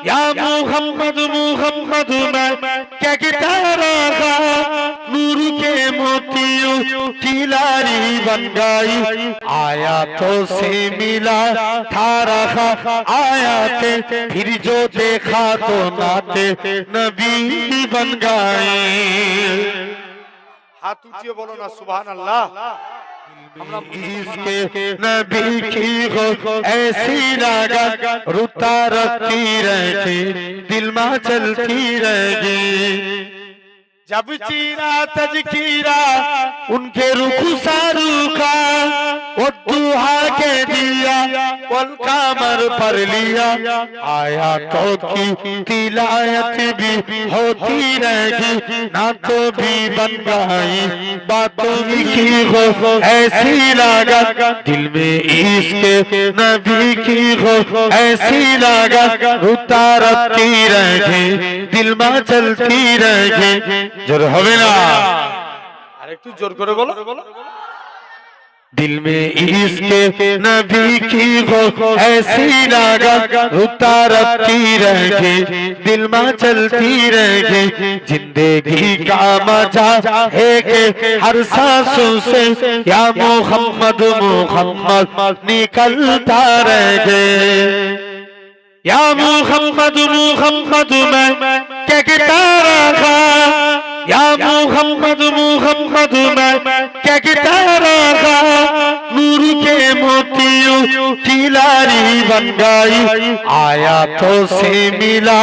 या मोहम्मद मोहम्मद मैं क्या गिटारा नूर के मोतियों की लारी बन गई। आया तो से मिला था रखा आया थे फिर जो देखा तो नाते नबी बन गए। हाथ ऊंचिए बोलो ना सुभान अल्लाह। इसके नबी की हो ऐसी लागत रुता रखती रहेगी दिल में चलती रहेगी। जब चीरा तजकीरा उनके रुखसारू का वो दुहा के दिया वल कामर पर लिया। आया तो की तिलायत भी होती रहेगी ना तो भी बन गई बातों की हो ऐसी लागत दिल में इसके नबी की हो ऐसी लागत रुता रखती रहेगी दिल में चलती रहेगी। जोर হবে না আরেকটু জোর করে বলো। दिल में इसके नबी की हो ऐसी लागत रुता रखती रहेगी दिल में चलती रहेगी। जिंदगी का मजा है कि हर सांसों से या मोहम्मद मोहम्मद निकलता रहेगा। या मोहम्मद मोहम्मद मैं क्या गिटारा या मोहम्मद मोहम्मद मैं क्या गिटारा नूर के मोतियों की लारी बन गई। आया तो से मिला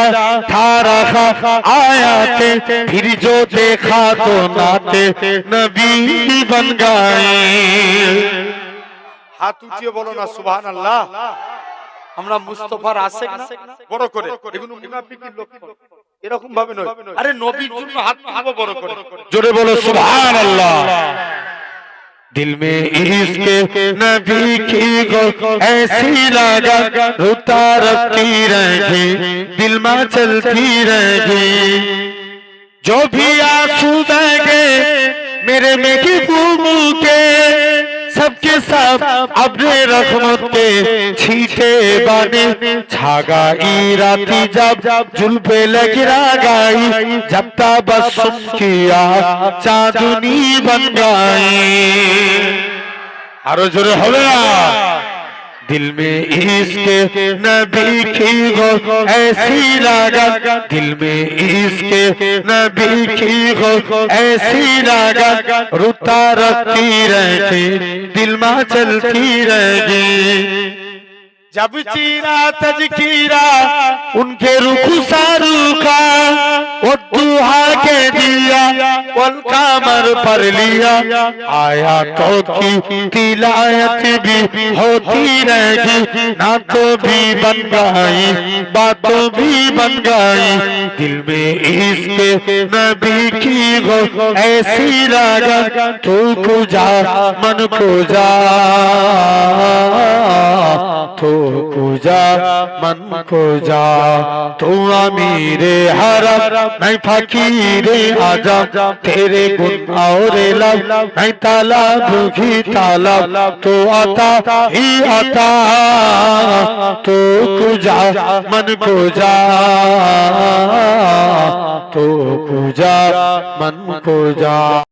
था रखा आया थे फिर जो देखा तो नाते नबी बन गए। হাত উঠিয়ে বলো না সুবহান আল্লাহ। আমরা মুস্তাফার আশিক না বড় করে এগুলো মুনাফিকের লক্ষণ এরকম ভাবে নয়। আরে নবীর জন্য হাত তুলবো বড় করে জোরে বলো সুবহানাল্লাহ। दिल में इसके नबी की हो ऐसी लागत रुता रखती रहेगी दिल में चलती रहेगी। जो भी आंसू बहेंगे मेरे महबूब के सबके सब अपने रहमत के छींटे बने छागा राती जब जुल्फे लगिरा गई जब तबस्सुम किया चांदनी बन गई। आरो जोरे হবে না दिल में इसके नबी की हो ऐसी लागत दिल में इसके नबी की हो ऐसी लागत रुता रखती रहेगी दिल में चलती रहेगी। जब चीरा तजकीरा उनके रुखसारू का वो दुहा के दिया वल कामर पर लिया। आया तो की तिलायत भी होती रहेगी ना तो भी बन गई बातों भी बन गई। दिल में इसके नबी की हो ऐसी लागत तू पूजा मन पूजा तो पूजा मन पूजा तू अमीरे हरम नहीं फकीरे आजम तेरे गुण और लब नहीं तालब ही तालब तो आता ही आता तो पूजा मन पूजा तो पूजा मन पूजा।